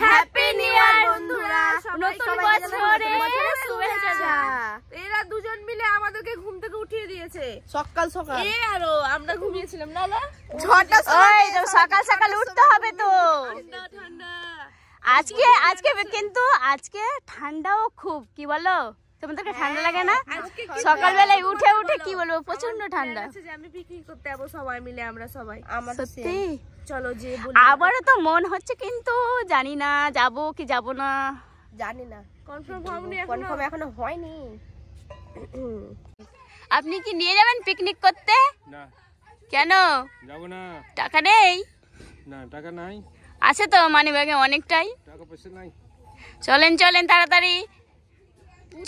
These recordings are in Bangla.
হ্যাপি নিউ ইয়ার বন্ধুরা, নতুন বছরে শুভেচ্ছা। এরা দুজন মিলে আমাদেরকে ঘুম থেকে উঠিয়ে দিয়েছে সকাল সকাল। আরো আমরা ঘুমিয়েছিলাম না না, সকাল সকাল উঠতে হবে তো। ঠান্ডা আজকে কিন্তু আজকে ঠান্ডাও খুব, কি বলো তোমাদেরকে ঠান্ডা লাগে না? সকালবেলায় উঠে উঠে কি বলবো, প্রচন্ড ঠান্ডা। আমি পিকনিক করতে যাবো সবাই মিলে, আমরা সবাই। সত্যি চলো যে আবারও তো মন হচ্ছে, কিন্তু জানি না যাবো কি যাবো না, জানি না, কনফার্ম এখনো হয়নি। আপনি কি নিয়ে যাবেন পিকনিক করতে? না। কেন যাব না? টাকা নেই? না টাকা নাই। আছে তো মানি ব্যাগে অনেকটাই। টাকা পয়সা নাই। চলেন চলেন তাড়াতাড়ি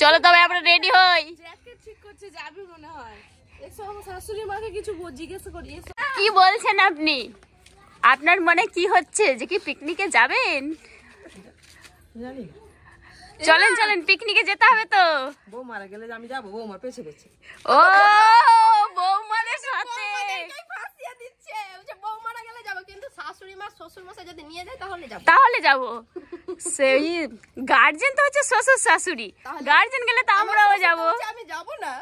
চলো, তবে আমরা রেডি হই। জ্যাকেট ঠিক করছে, যাবে মনে হয়। এসো আমার শাশুড়ি মাকে কিছু জিজ্ঞেস করি। কি বলছেন আপনি? আপনার মনে কি হচ্ছে যে কি পিকনিকে যাবেন? জানি চলেন চলেন পিকনিকে যেতে হবে তো। বউ মারা গেলে আমি যাবো, বৌমার পেছে পেছে। ও বৌমাদের সাথে ফাঁসিয়ে দিচ্ছে, যে বউ মারা গেলে যাবো, কিন্তু শাশুড়ি মা শ্বশুর মশাই যদি নিয়ে যায় তাহলে যাবো। তাহলে যাবো। সেই গার্জেন তো হচ্ছে শ্বশুর শাশুড়ি, গার্জেন গেলে তো আমরাও যাবো। আমি যাবো না।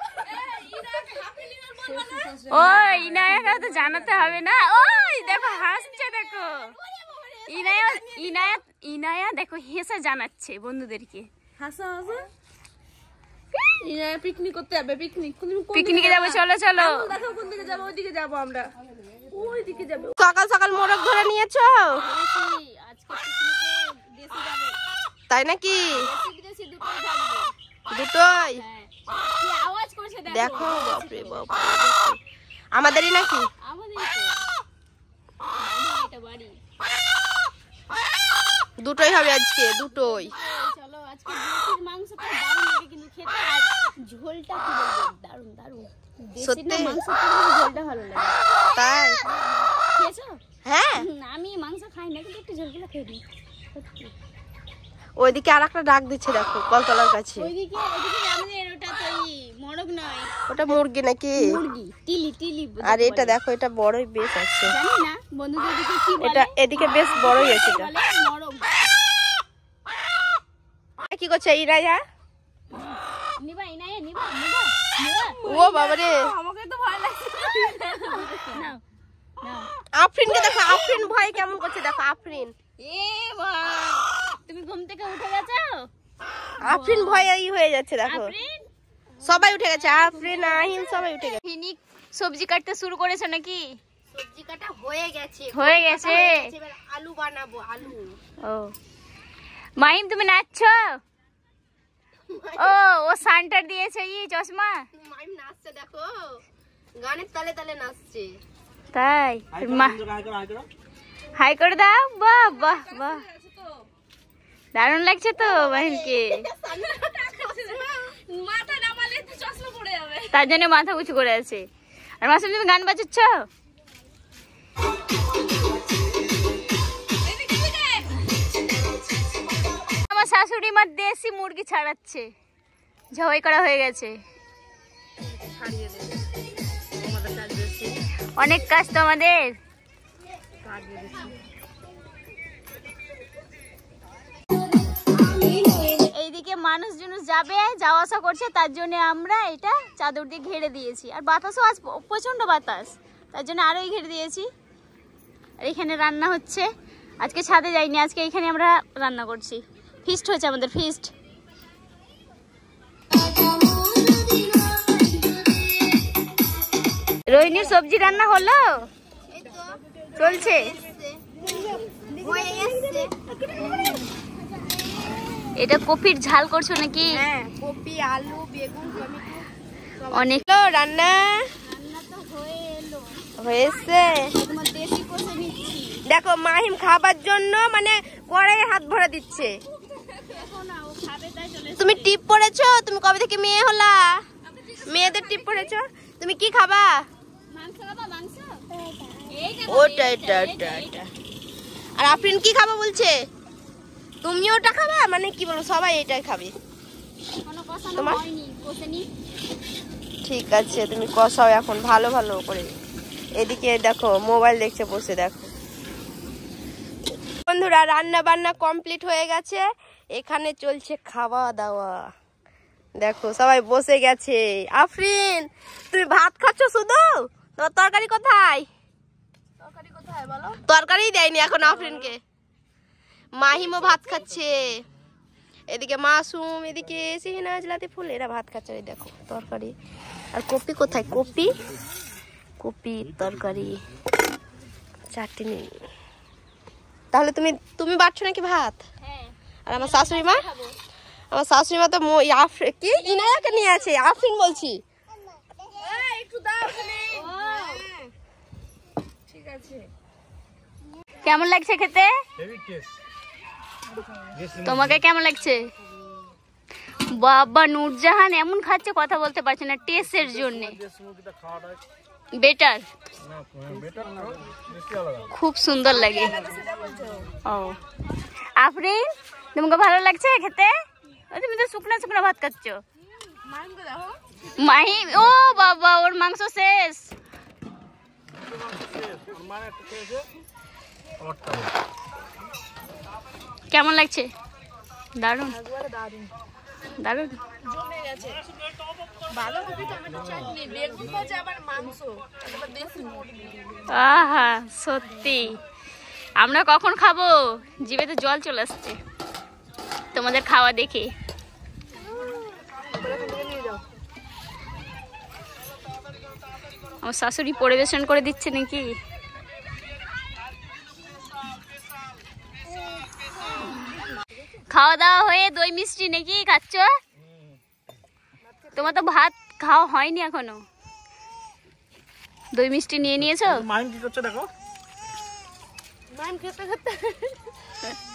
ওই ইনায়াকে তো জানাতে হবে না। ওই দেখো হাসছে, দেখো ইনায়া দেখো হেসে জানাচ্ছে বন্ধুদেরকে। হাসা হাসা পিকনিক করতে যাবে। পিকনিকে যাবো, চলো চলো। দেখো কোন দিকে যাবো, ওইদিকে যাবো আমরা, ওইদিকে যাবো। সকাল সকাল মোরগ ধরে নিয়েছো? তাই নাকি? দুটোই দেখো, বাপরে বাপ, আমাদেরই নাকি? দুটোই হবে আজকে, দুটোই। ঝোলটা কি বলবো, দারুন দারুন। সত্যি ঝোলটা ভালো লাগে। তাই? খেয়েছো? হ্যাঁ, আমি মাংস খাই না, কিন্তু একটু ঝোলগুলো খেয়ে দিই। ওইদিকে আর একটা ডাক দিচ্ছে, দেখো কলতলার কাছে। ওইদিকে আমাদের ওটা তো মোরগ নয়, ওটা মুরগি নাকি? মুরগি, টিলি। আর এটা দেখো, এটা বড়ই বেশ আছে। জানি না বন্ধুদের দিকে কি বলে। এটা এদিকে বেশ বড়ই আছে। এটা মোরগ। কি করছে ইরায়া? নিবা। ও বাবা রে, আমাকে তো ভয় লাগছে। নাও নাও। আফরিনকে দেখো, আফরিন ভয় কেমন করছে, দেখো আফরিন। এ মা, তুমি ঘুম থেকে উঠে গেছো? আফরিন ভয়ই হয়ে যাচ্ছে, দেখো আফরিন সবাই উঠে গেছে, আফরিন আহিন সবাই উঠে গেছে। ফিনিক সবজি কাটতে শুরু করেছো নাকি? সবজি কাটা হয়ে গেছে, হয়ে গেছে। এবার আলু বানাবো, আলু। ও মাহিম, তুমি নাচছো? ও সান্টার দিয়েছে এই চশমা। মাইম নাচছে, দেখো গানের তালে তালে নাচছে। তাই হাই করে দাও। বাহ বাহ বাহ, দারুণ লাগছে তো মাহিমকে। মাথা নামালে তো চশমা পড়ে যাবে, তার জন্য মাথা উঁচু করে আছে। আর মাসুম, তুমি গান বাজাচ্ছ? আমার শাশুড়ি মা দেশি মুরগি ছাড়াচ্ছে, ঝাই করা হয়ে গেছে। অনেক কাজ তো আমাদের। এইদিকে মানুষজন যাবে, যাওয়া আসা করছে, তার জন্য আমরা এটা চাদর দিয়ে ঘেরে দিয়েছি। আর বাতাসও আজ প্রচন্ড বাতাস, তার জন্য আরোই ঘেরে দিয়েছি। আর এখানে রান্না হচ্ছে, আজকে ছাদে যাইনি, আজকে এখানে আমরা রান্না করছি। ফিস্ট হচ্ছে আমাদের, ফিস্ট। রোহিণীর সবজি রান্না হলো, চলছে। এটা কপির ঝাল করছো নাকি? হ্যাঁ, কপি, আলু, বেগুন, টমেটো অনেক রান্না হয়েছে। দেখো মাহিম খাবার জন্য মানে কড়াইয়ে হাত ভরে দিচ্ছে। তুমি টিপ পড়েছো? তুমি কবে থেকে মেয়ে হলা? মেয়েদের টিপ পড়েছো? তুমি কি খাবা? ওটা এটা এটা এটা। আর আফরিন কি খাবা বলছে? তুমি ওটা খাবা, মানে কি বলবো, সবাই এটাই খাবে। তোমার ঠিক আছে, তুমি কষাও এখন ভালো ভালো করে। এদিকে দেখো মোবাইল দেখছে বসে, দেখো বন্ধুরা রান্না বান্না কমপ্লিট হয়ে গেছে, এখানে চলছে খাওয়া দাওয়া। দেখো সবাই বসে গেছে। আফরিন তুমি ভাত খাচ্ছ শুধু? তোমার তরকারি কোথায়? তরকারি দেয়নি এখন আফরিনকে। মাহিমও ভাত খাচ্ছে, এদিকে মাসুম, এদিকে সিহনাজ, লাতিফুল, এরা ভাত খাচ্ছে। দেখো তরকারি। আর কপি কোথায়? কপি, কপি তরকারি, চাটনি। তাহলে তুমি বাড়ছো নাকি ভাত? আর আমার শাশুড়ি মা? আমার শাশুড়ি মা তো কি ইনায়াকে নিয়ে আছে। আফরিন বলছি। ঠিক আছে। কেমন লাগছে খেতে? তোমাকে কেমন লাগছে? বাবা নূরজাহান এমন খাচ্ছে কথা বলতে পারছে না টেস্টের জন্য। বেটার, খুব সুন্দর লাগে। ও আফরিন তোমাকে ভালো লাগছে খেতে? তুমি তো শুকনো শুকনো ভাত খাচ্ছ। মাহিম, ও বাবা ওর মাংস শেষ। কেমন লাগছে? দারুণ দারুণ। আহা সত্যি আমরা কখন খাবো, জিভে তো জল চলে আসছে তোমাদের খাওয়া দেখে। আমার শাশুড়ি পরিবেশন করে দিচ্ছে নাকি? খাওয়া দাওয়া হয়ে দই মিষ্টি নাকি খাচ্ছ? তোমার তো ভাত খাওয়া হয়নি এখনো, দই মিষ্টি নিয়ে নিয়েছো? মাইম কি করছে দেখো। মাইম খেতে খেতে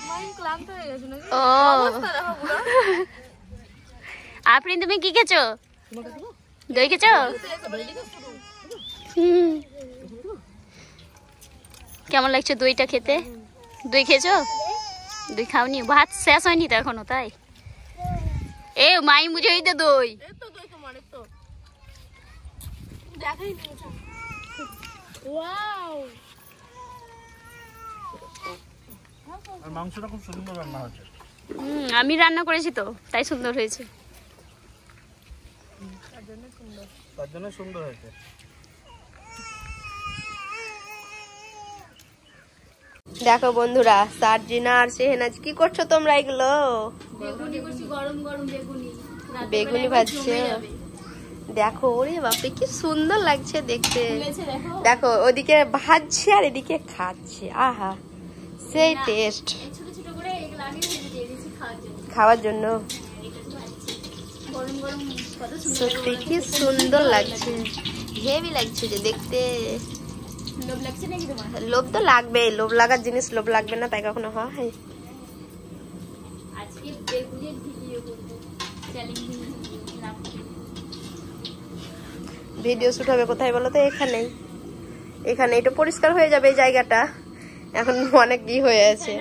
মাইম ক্লান্ত হয়ে গেছে নাকি? ও আফরিন তুমি কি খেছো? দই খেছো? কেমন লাগছে দইটা খেতে? দই খেয়েছো? দই খাওনি? ভাত শেষ হয়নি তো এখনো? তাই এ মাই বুঝেই তো দই। মাংসটা খুব সুন্দর রান্না হয়েছে। আমি রান্না করেছি তো তাই সুন্দর হয়েছে। তার জন্য সুন্দর হয়েছে। দেখো বন্ধুরা সার্জিনা আর সেহনাজ কি করছো তোমরা? এগুলো বেগুনি ভাজছে। দেখো ওরে বাপরে কি সুন্দর লাগছে দেখতে। দেখো ওদিকে ভাজছে আর এদিকে খাচ্ছে। আহা সেই টেস্ট। খাওয়ার জন্য সত্যি কি সুন্দর লাগছে, হেভি লাগছে যে দেখতে। লোভ তো লাগবে, লোভ লাগার জিনিস লোভ লাগবে না তাই কখনো হয়? ভিডিও শুট হবে কোথায় বলো তো? এখানেই, এখানে একটু পরিষ্কার হয়ে যাবে এই জায়গাটা, এখন অনেক হয়ে আছে।